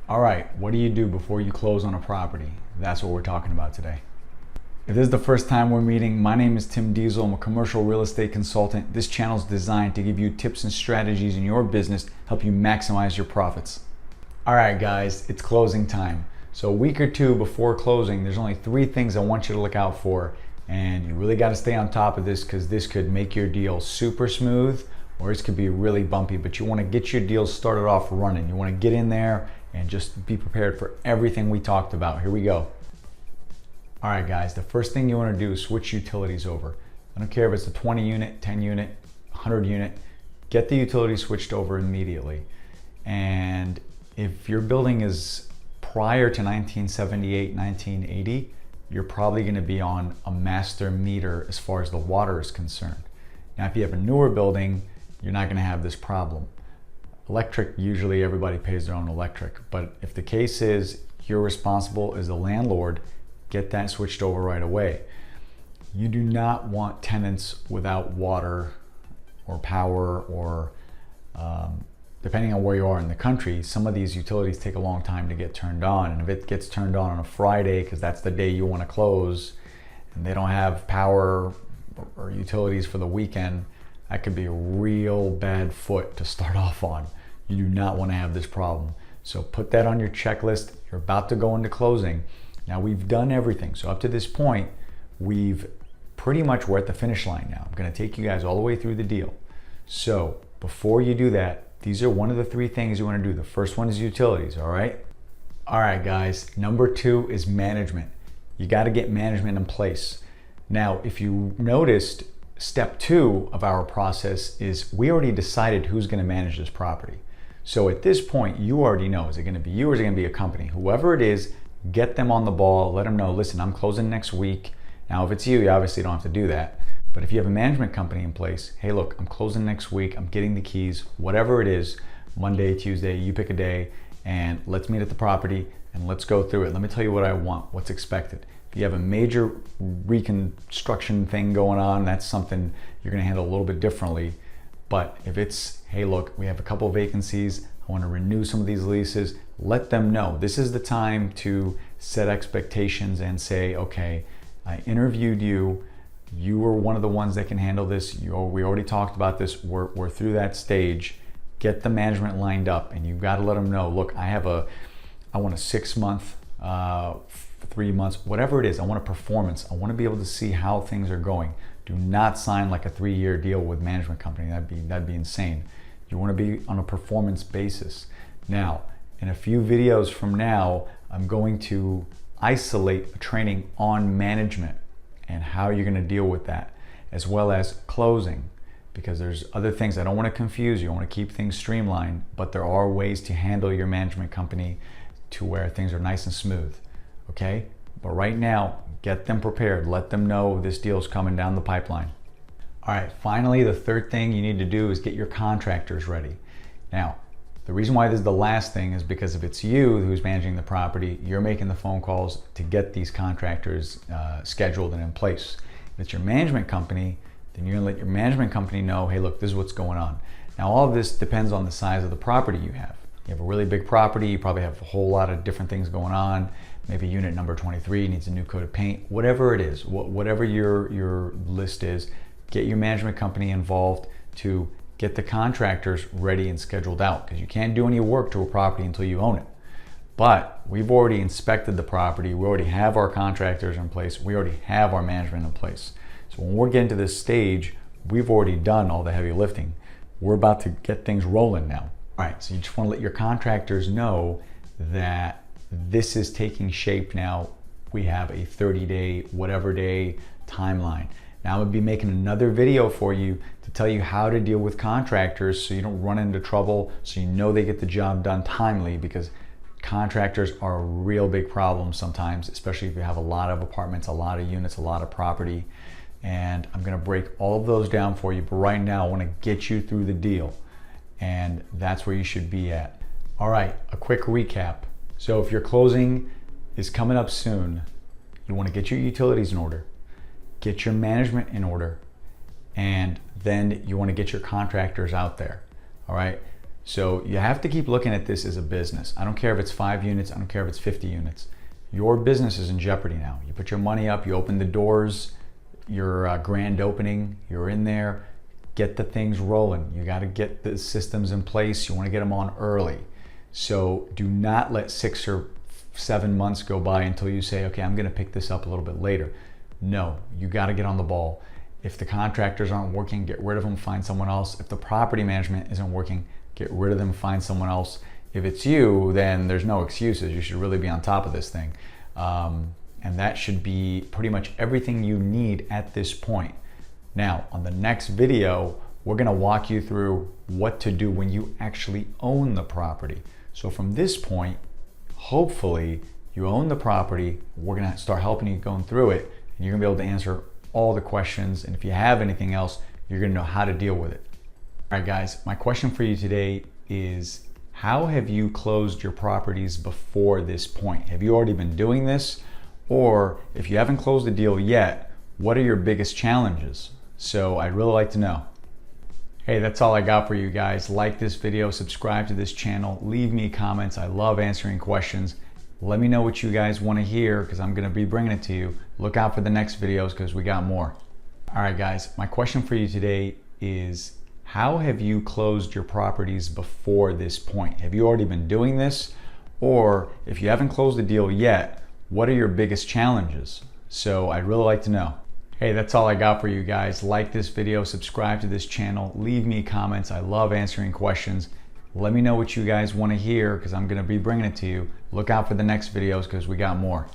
All right, what do you do before you close on a property? That's what we're talking about today. If this is the first time we're meeting, my name is Tim Diesel. I'm a commercial real estate consultant. This channel is designed to give you tips and strategies in your business, help you maximize your profits. All right, guys, it's closing time. So a week or two before closing, there's only 3 things I want you to look out for. And you really got to stay on top of this because this could make your deal super smooth or this could be really bumpy, but you want to get your deals started off running. You want to get in there and just be prepared for everything we talked about. Here we go. All right, guys, the first thing you want to do is switch utilities over. I don't care if it's a 20 unit, 10 unit, 100 unit, get the utilities switched over immediately. And if your building is prior to 1978, 1980, you're probably going to be on a master meter as far as the water is concerned. Now, if you have a newer building, you're not going to have this problem. Electric, usually everybody pays their own electric, but if the case is you're responsible as a landlord, get that switched over right away. You do not want tenants without water or power or depending on where you are in the country, some of these utilities take a long time to get turned on. And if it gets turned on a Friday, because that's the day you want to close, and they don't have power or utilities for the weekend, that could be a real bad foot to start off on. You do not want to have this problem. So put that on your checklist. You're about to go into closing. Now we've done everything. So up to this point, we're at the finish line now. I'm going to take you guys all the way through the deal. So before you do that, these are one of the 3 things you want to do. The first one is utilities, all right? All right, guys. Number 2 is management. You got to get management in place. Now, if you noticed, step 2 of our process is we already decided who's going to manage this property. So at this point, you already know, is it going to be you or is it going to be a company? Whoever it is, get them on the ball. Let them know, listen, I'm closing next week. Now, if it's you obviously don't have to do that. But if you have a management company in place, hey, look, I'm closing next week. I'm getting the keys, whatever it is, Monday, Tuesday, you pick a day, and let's meet at the property and let's go through it. Let me tell you what I want, what's expected. If you have a major reconstruction thing going on, that's something you're going to handle a little bit differently. But if it's, hey, look, we have a couple of vacancies, I want to renew some of these leases, let them know. This is the time to set expectations and say, okay, I interviewed you. You were one of the ones that can handle this. We already talked about this. We're through that stage. Get the management lined up, and you've got to let them know, look, I want a 6 month, 3 months, whatever it is. I want a performance. I want to be able to see how things are going. Do not sign like a 3-year deal with management company. That'd be insane. You want to be on a performance basis. Now, in a few videos from now, I'm going to isolate a training on management and how you're going to deal with that, as well as closing, because there's other things. I don't want to confuse you. I want to keep things streamlined, but there are ways to handle your management company to where things are nice and smooth, okay? But right now, get them prepared. Let them know this deal's coming down the pipeline. All right, finally, the 3rd thing you need to do is get your contractors ready. Now, the reason why this is the last thing is because if it's you who's managing the property, you're making the phone calls to get these contractors scheduled and in place. If it's your management company, then you're gonna let your management company know, hey, look, this is what's going on. Now, all of this depends on the size of the property you have. You have a really big property, you probably have a whole lot of different things going on. Maybe unit number 23 needs a new coat of paint, whatever it is, whatever your list is, get your management company involved to get the contractors ready and scheduled out, because you can't do any work to a property until you own it. But we've already inspected the property. We already have our contractors in place. We already have our management in place. So when we're getting to this stage, we've already done all the heavy lifting. We're about to get things rolling now. All right, so you just want to let your contractors know that this is taking shape now. We have a 30-day, whatever day timeline. Now I'm gonna be making another video for you to tell you how to deal with contractors so you don't run into trouble, so you know they get the job done timely, because contractors are a real big problem sometimes, especially if you have a lot of apartments, a lot of units, a lot of property. And I'm gonna break all of those down for you, but right now I wanna get you through the deal. And that's where you should be at. All right, a quick recap. So if your closing is coming up soon, you wanna get your utilities in order, get your management in order, and then you want to get your contractors out there. All right. So you have to keep looking at this as a business. I don't care if it's 5 units, I don't care if it's 50 units. Your business is in jeopardy now. You put your money up, you open the doors, your grand opening, you're in there, get the things rolling. You got to get the systems in place. You want to get them on early. So do not let 6 or 7 months go by until you say, okay, I'm going to pick this up a little bit later. No, you got to get on the ball. If the contractors aren't working, get rid of them, find someone else. If the property management isn't working, get rid of them, find someone else. If it's you, then there's no excuses. You should really be on top of this thing. And that should be pretty much everything you need at this point. Now, on the next video, we're gonna walk you through what to do when you actually own the property. So from this point, hopefully you own the property. We're gonna start helping you going through it, and you're gonna be able to answer all the questions. And if you have anything else, you're gonna know how to deal with it. All right, guys, my question for you today is, how have you closed your properties before this point? Have you already been doing this? Or if you haven't closed the deal yet, what are your biggest challenges? So I'd really like to know. Hey, that's all I got for you guys. Like this video, subscribe to this channel, leave me comments. I love answering questions. Let me know what you guys want to hear, because I'm going to be bringing it to you. Look out for the next videos, because we got more. All right, guys, my question for you today is, how have you closed your properties before this point? Have you already been doing this? Or if you haven't closed the deal yet, what are your biggest challenges? So I'd really like to know. Hey, that's all I got for you guys. Like this video, subscribe to this channel, leave me comments. I love answering questions. Let me know what you guys want to hear, because I'm going to be bringing it to you. Look out for the next videos, because we got more.